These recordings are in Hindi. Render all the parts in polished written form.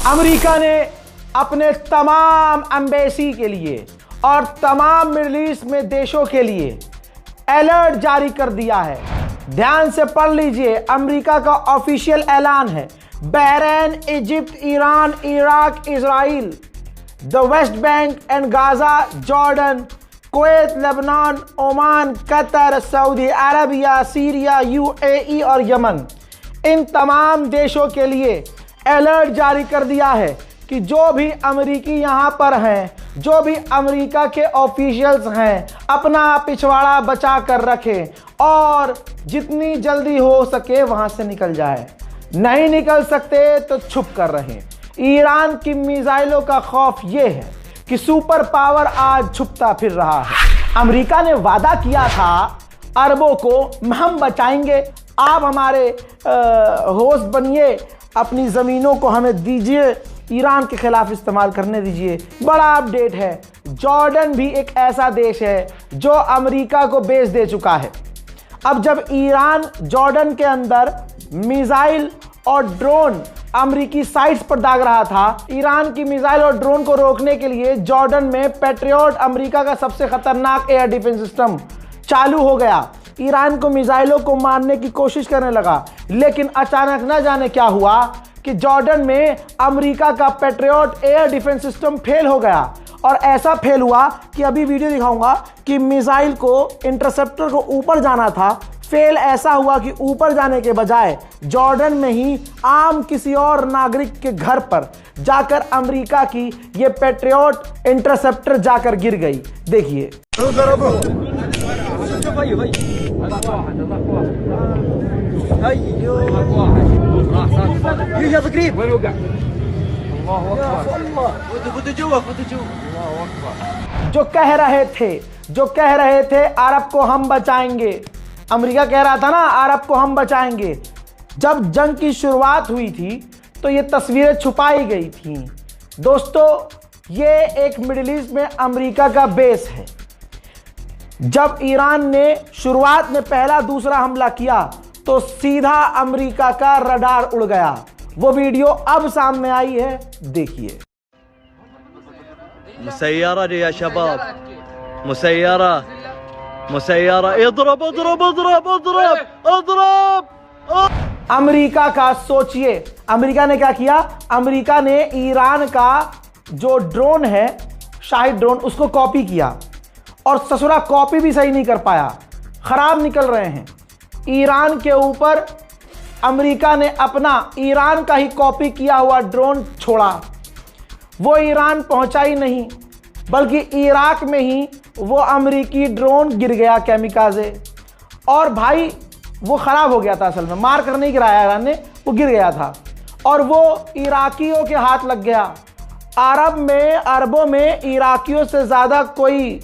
अमेरिका ने अपने तमाम एम्बेसी के लिए और तमाम मिडिल ईस्ट में देशों के लिए अलर्ट जारी कर दिया है। ध्यान से पढ़ लीजिए, अमेरिका का ऑफिशियल ऐलान है। Bahrain, Egypt, Iran, Iraq, Israel, the West Bank and Gaza, Jordan, Kuwait, Lebanon, Oman, Qatar, Saudi Arabia, Syria, UAE और यमन, इन तमाम देशों के लिए अलर्ट जारी कर दिया है कि जो भी अमेरिकी यहाँ पर हैं, जो भी अमेरिका के ऑफिशियल्स हैं, अपना पिछवाड़ा बचा कर रखें और जितनी जल्दी हो सके वहाँ से निकल जाए। नहीं निकल सकते तो छुप कर रहें। ईरान की मिसाइलों का खौफ ये है कि सुपर पावर आज छुपता फिर रहा है। अमेरिका ने वादा किया था अरबों को, हम बचाएंगे, आप हमारे होस्ट बनिए, अपनी ज़मीनों को हमें दीजिए, ईरान के खिलाफ इस्तेमाल करने दीजिए। बड़ा अपडेट है, जॉर्डन भी एक ऐसा देश है जो अमेरिका को बेच दे चुका है। अब जब ईरान जॉर्डन के अंदर मिसाइल और ड्रोन अमेरिकी साइट्स पर दाग रहा था, ईरान की मिसाइल और ड्रोन को रोकने के लिए जॉर्डन में पैट्रियट, अमेरिका का सबसे खतरनाक एयर डिफेंस सिस्टम चालू हो गया। ईरान को मिसाइलों को मारने की कोशिश करने लगा, लेकिन अचानक न जाने क्या हुआ कि जॉर्डन में अमेरिका का patriot air defence system fail हो गया। और ऐसा फेल हुआ कि अभी वीडियो दिखाऊंगा कि मिसाइल को, इंटरसेप्टर को ऊपर जाना था, फेल ऐसा हुआ कि ऊपर जाने के बजाय जॉर्डन में ही आम किसी और नागरिक के घर पर जाकर अमेरिका की ये पैट्रियट इंटरसेप्टर जाकर गिर गई। देखिए, जो कह रहे थे अरब को हम बचाएंगे, अमेरिका कह रहा था ना अरब को हम बचाएंगे। जब जंग की शुरुआत हुई थी तो ये तस्वीरें छुपाई गई थी। दोस्तों, ये एक मिडिल ईस्ट में अमेरिका का बेस है। जब ईरान ने शुरुआत में पहला दूसरा हमला किया तो सीधा अमेरिका का रडार उड़ गया। वो वीडियो अब सामने आई है, देखिए। मुसैयरा या शबाब, मुसैयरा, मुसैयरा, इधरब इधरब इधरब इधरब इधरब। अमेरिका का सोचिए, अमेरिका ने क्या किया? अमेरिका ने ईरान का जो ड्रोन है, शाहिद ड्रोन, उसको कॉपी किया और ससुरा कॉपी भी सही नहीं कर पाया, खराब निकल रहे हैं। ईरान के ऊपर अमेरिका ने अपना ईरान का ही कॉपी किया हुआ ड्रोन छोड़ा। वो ईरान पहुंचा ही नहीं, बल्कि इराक में ही वो अमेरिकी ड्रोन गिर गया कैमिकाज़े। और भाई वो ख़राब हो गया था, असल में मार कर नहीं गिराया ईरान ने, वो गिर गया था और वो इराकियों के हाथ लग गया। अरबों में इराकियों से ज़्यादा कोई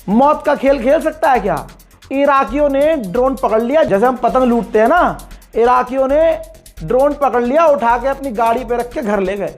मौत का खेल खेल सकता है क्या? इराकियों ने ड्रोन पकड़ लिया, जैसे हम पतंग लूटते हैं ना, इराकियों ने ड्रोन पकड़ लिया, उठा के अपनी गाड़ी पे रख के घर ले गए।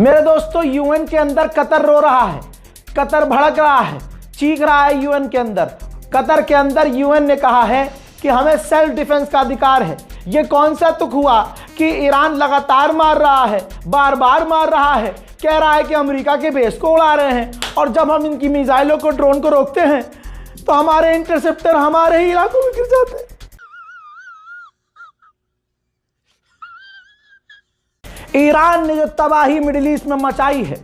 मेरे दोस्तों, यूएन के अंदर कतर रो रहा है, कतर भड़क रहा है, चीख रहा है यूएन के अंदर। कतर के अंदर यूएन ने कहा है कि हमें सेल्फ डिफेंस का अधिकार है। ये कौन सा तुक हुआ कि ईरान लगातार मार रहा है, बार बार मार रहा है, कह रहा है कि अमेरिका के बेस को उड़ा रहे हैं, और जब हम इनकी मिसाइलों को, ड्रोन को रोकते हैं तो हमारे इंटरसेप्टर हमारे ही इलाकों में गिर जाते हैं। ईरान ने जो तबाही मिडिल ईस्ट में मचाई है,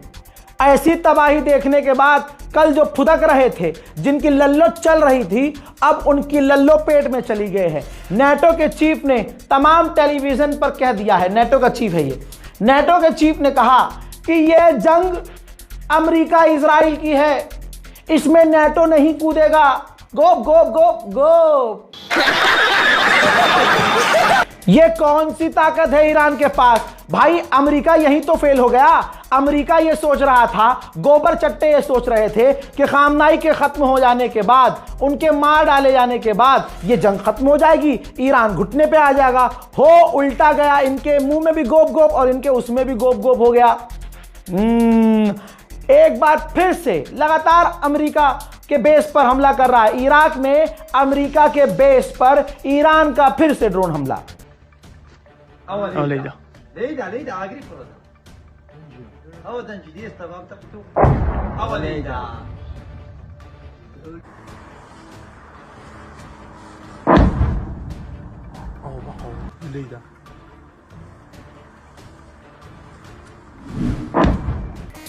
ऐसी तबाही देखने के बाद कल जो फुदक रहे थे, जिनकी लल्लो चल रही थी, अब उनकी लल्लो पेट में चली गए है। नेटो के चीफ ने तमाम टेलीविजन पर कह दिया है, नेटो का चीफ है ये, नेटो के चीफ ने कहा कि यह जंग अमेरिका इजराइल की है, इसमें नेटो नहीं कूदेगा। गोप गोप गोप गोप। ये कौन सी ताकत है ईरान के पास? भाई अमेरिका यहीं तो फेल हो गया। अमेरिका ये सोच रहा था, गोबर चट्टे ये सोच रहे थे कि खामनाई के खत्म हो जाने के बाद, उनके मार डाले जाने के बाद ये जंग खत्म हो जाएगी, ईरान घुटने पे आ जाएगा। हो उल्टा गया, इनके मुंह में भी गोप गोप और इनके उसमें भी गोप गोप हो गया। एक बार फिर से लगातार अमेरिका के बेस पर हमला कर रहा है। इराक में अमेरिका के बेस पर ईरान का फिर से ड्रोन हमला।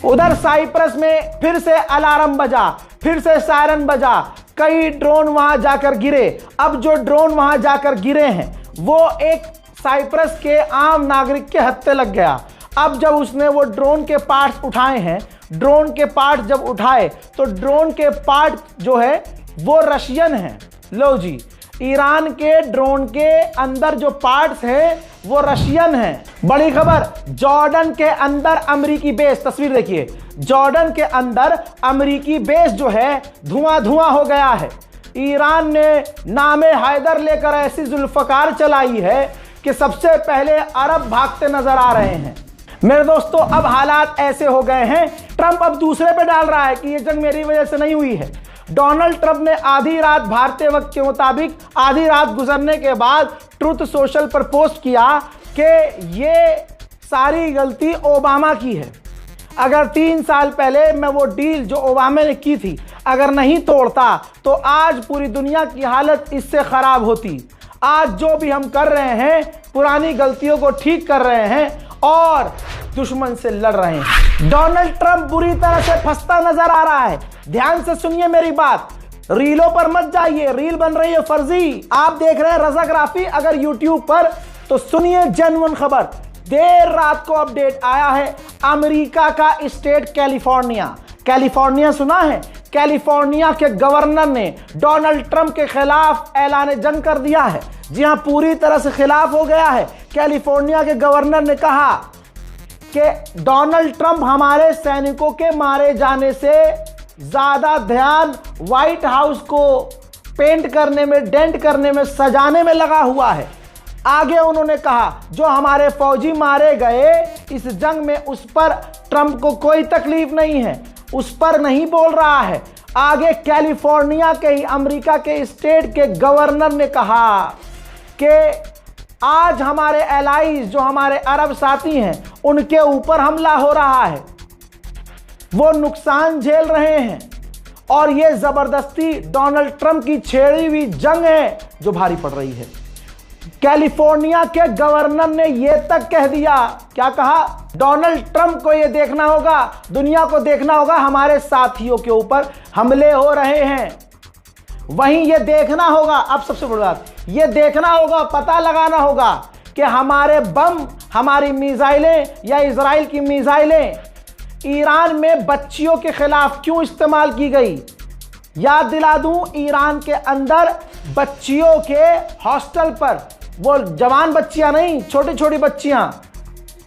उधर साइप्रस में फिर से अलार्म बजा, फिर से सायरन बजा, कई ड्रोन वहां जाकर गिरे। अब जो ड्रोन वहां जाकर गिरे हैं वो एक साइप्रस के आम नागरिक के हत्थे लग गया। अब जब उसने वो ड्रोन के पार्ट्स उठाए हैं, ड्रोन के पार्ट्स जब उठाए तो ड्रोन के पार्ट जो है वो रशियन है। लो जी, ईरान के ड्रोन के अंदर जो पार्ट्स हैं वो रशियन हैं। बड़ी खबर, जॉर्डन के अंदर अमेरिकी बेस, तस्वीर देखिए, जॉर्डन के अंदर अमेरिकी बेस जो है धुआं धुआं हो गया है। ईरान ने नामे हैदर लेकर ऐसी जुल्फकार चलाई है कि सबसे पहले अरब भागते नजर आ रहे हैं। मेरे दोस्तों, अब हालात ऐसे हो गए हैं, ट्रंप अब दूसरे पे डाल रहा है कि ये जंग मेरी वजह से नहीं हुई है। डोनाल्ड ट्रंप ने आधी रात भारतीय वक्त के मुताबिक आधी रात गुजरने के बाद ट्रुथ सोशल पर पोस्ट किया कि ये सारी गलती ओबामा की है। अगर 3 साल पहले मैं वो डील जो ओबामा ने की थी अगर नहीं तोड़ता तो आज पूरी दुनिया की हालत इससे खराब होती। आज जो भी हम कर रहे हैं, पुरानी गलतियों को ठीक कर रहे हैं और दुश्मन से लड़ रहे हैं। डोनाल्ड ट्रंप बुरी तरह से फंसता नजर आ रहा है। ध्यान से सुनिए मेरी बात, रीलों पर मत जाइए, रील बन रही है फर्जी। आप देख रहे हैं रजाग्राफी अगर यूट्यूब पर, तो सुनिए जेन्युइन खबर। देर रात को अपडेट आया है, अमेरिका का स्टेट कैलिफोर्निया, कैलिफोर्निया सुना है, कैलिफोर्निया के गवर्नर ने डोनाल्ड ट्रंप के खिलाफ ऐलान जंग कर दिया है। जी हां, पूरी तरह से खिलाफ हो गया है। कैलिफोर्निया के गवर्नर ने कहा कि डोनाल्ड ट्रंप हमारे सैनिकों के मारे जाने से ज्यादा ध्यान व्हाइट हाउस को पेंट करने में, डेंट करने में, सजाने में लगा हुआ है। आगे उन्होंने कहा जो हमारे फौजी मारे गए इस जंग में, उस पर ट्रंप को कोई तकलीफ नहीं है, उस पर नहीं बोल रहा है। आगे कैलिफोर्निया के ही अमेरिका के स्टेट के गवर्नर ने कहा कि आज हमारे एलाइज जो हमारे अरब साथी हैं उनके ऊपर हमला हो रहा है, वो नुकसान झेल रहे हैं और ये जबरदस्ती डोनाल्ड ट्रंप की छेड़ी हुई जंग है जो भारी पड़ रही है। कैलिफोर्निया के गवर्नर ने यह तक कह दिया, क्या कहा, डोनाल्ड ट्रंप को यह देखना होगा, दुनिया को देखना होगा हमारे साथियों के ऊपर हमले हो रहे हैं। वहीं यह देखना होगा, अब सबसे बड़ी बात, यह देखना होगा, पता लगाना होगा कि हमारे बम, हमारी मिसाइलें या इजराइल की मिसाइलें ईरान में बच्चियों के खिलाफ क्यों इस्तेमाल की गई। याद दिला दूं, ईरान के अंदर बच्चियों के हॉस्टल पर, वो जवान बच्चियां नहीं, छोटी छोटी बच्चियां,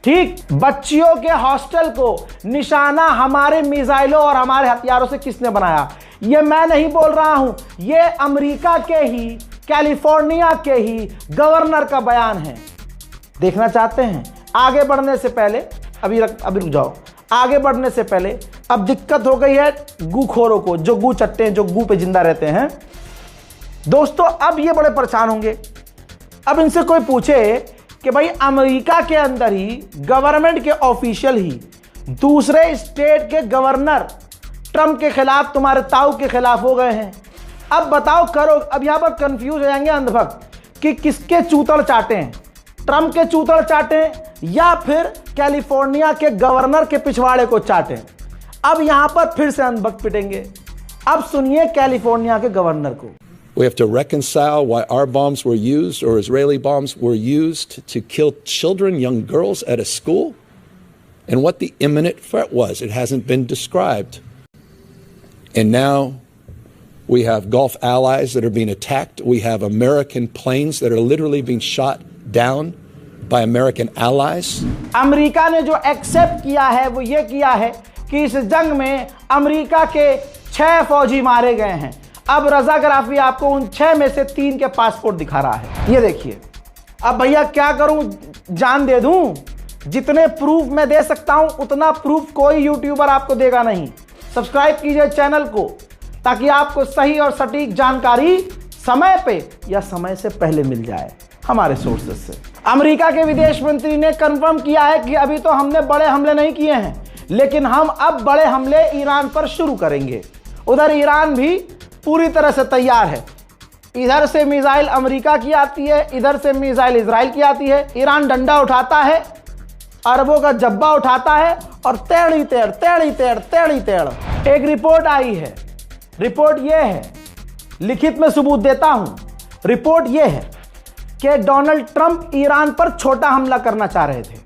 ठीक, बच्चियों के हॉस्टल को निशाना हमारे मिसाइलों और हमारे हथियारों से किसने बनाया। ये मैं नहीं बोल रहा हूं, ये अमेरिका के ही, कैलिफोर्निया के ही गवर्नर का बयान है। देखना चाहते हैं? आगे बढ़ने से पहले अभी रुक जाओ। आगे बढ़ने से पहले अब दिक्कत हो गई है गूखोरों को, जो गू चट्टे हैं, जो गू पे जिंदा रहते हैं। दोस्तों, अब ये बड़े परेशान होंगे। अब इनसे कोई पूछे कि भाई अमेरिका के अंदर ही गवर्नमेंट के ऑफिशियल ही दूसरे स्टेट के गवर्नर ट्रंप के खिलाफ, तुम्हारे ताऊ के खिलाफ हो गए हैं, अब बताओ करो। अब यहां पर कंफ्यूज हो जाएंगे अंधभक्त कि किसके चूतड़ चाटे हैं, ट्रंप के चूतड़ चाटे या फिर कैलिफोर्निया के गवर्नर के पिछवाड़े को चाटे। अब यहां पर फिर से अंधभक्त पिटेंगे। अब सुनिए कैलिफोर्निया के गवर्नर को। We have to reconcile why our bombs were used, or Israeli bombs were used, to kill children, young girls at a school, and what the imminent threat was. It hasn't been described. And now we have Gulf allies that are being attacked. We have American planes that are literally being shot down by American allies. America ने जो एक्सेप्ट किया है वो ये किया है कि इस जंग में अमेरिका के 6 फौजी मारे गए हैं। अब रजा गराफी आपको उन 6 में से 3 के पासपोर्ट दिखा रहा है, ये देखिए। अब भैया क्या करूं, जान दे दूं? जितने प्रूफ मैं दे सकता हूं उतना प्रूफ कोई यूट्यूबर आपको देगा नहीं। सब्सक्राइब कीजिए चैनल को ताकि आपको सही और सटीक जानकारी समय पे या समय से पहले मिल जाए हमारे सोर्सेस से। अमेरिका के विदेश मंत्री ने कंफर्म किया है कि अभी तो हमने बड़े हमले नहीं किए हैं, लेकिन हम अब बड़े हमले ईरान पर शुरू करेंगे। उधर ईरान भी पूरी तरह से तैयार है। इधर से मिसाइल अमेरिका की आती है, इधर से मिसाइल इजराइल की आती है। ईरान डंडा उठाता है, अरबों का जब्बा उठाता है और टेढ़ी टेढ़। एक रिपोर्ट आई है, रिपोर्ट यह है, लिखित में सबूत देता हूं। रिपोर्ट यह है कि डोनाल्ड ट्रंप ईरान पर छोटा हमला करना चाह रहे थे,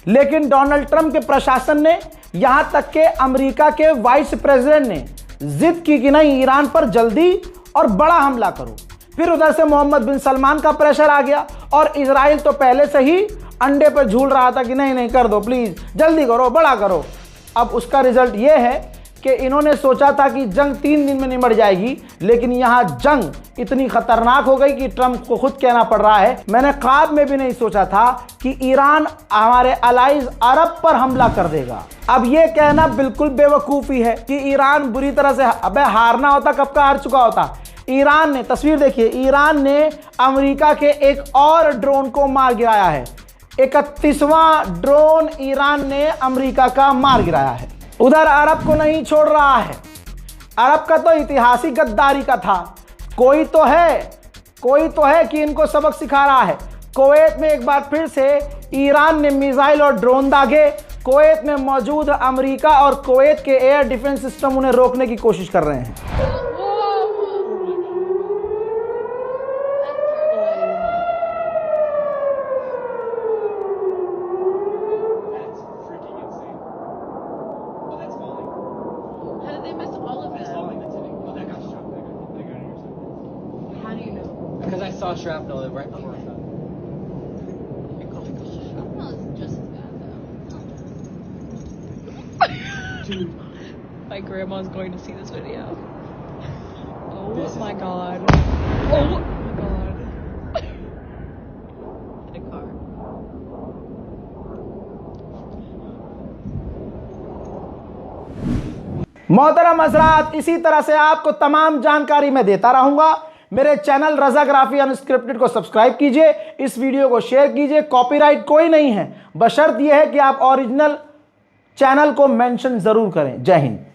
लेकिन डोनाल्ड ट्रंप के प्रशासन ने, यहां तक के अमेरिका के वाइस प्रेसिडेंट ने जिद की कि नहीं, ईरान पर जल्दी और बड़ा हमला करो। फिर उधर से मोहम्मद बिन सलमान का प्रेशर आ गया और इजराइल तो पहले से ही अंडे पर झूल रहा था कि नहीं कर दो, प्लीज जल्दी करो, बड़ा करो। अब उसका रिजल्ट यह है कि इन्होंने सोचा था कि जंग 3 दिन में निमट जाएगी, लेकिन यहां जंग इतनी खतरनाक हो गई कि ट्रंप को खुद कहना पड़ रहा है, मैंने ख्वाब में भी नहीं सोचा था कि ईरान हमारे अलाइज अरब पर हमला कर देगा। अब यह कहना बिल्कुल बेवकूफ़ी है कि ईरान बुरी तरह से, अबे हारना होता कब का हार चुका होता। ईरान ने, तस्वीर देखिए, ईरान ने अमेरिका के एक और ड्रोन को मार गिराया है। 31वां ड्रोन ईरान ने अमेरिका का मार गिराया है। उधर अरब को नहीं छोड़ रहा है। अरब का तो इतिहास ही गद्दारी का था। कोई तो है कि इनको सबक सिखा रहा है। कुवैत में एक बार फिर से ईरान ने मिसाइल और ड्रोन दागे। कुवैत में मौजूद अमेरिका और कुवैत के एयर डिफेंस सिस्टम उन्हें रोकने की कोशिश कर रहे हैं। Because I saw shrapnel right before I shot. Shrapnel is just as bad though. My grandma's going to see this video. Oh my god. Oh my god. In a car. मोहतरम हज़रात, इसी तरह से आपको तमाम जानकारी मैं देता रहूंगा। मेरे चैनल रजा ग्राफी अनस्क्रिप्टेड को सब्सक्राइब कीजिए, इस वीडियो को शेयर कीजिए। कॉपीराइट कोई नहीं है, बशर्त यह है कि आप ओरिजिनल चैनल को मेंशन जरूर करें। जय हिंद।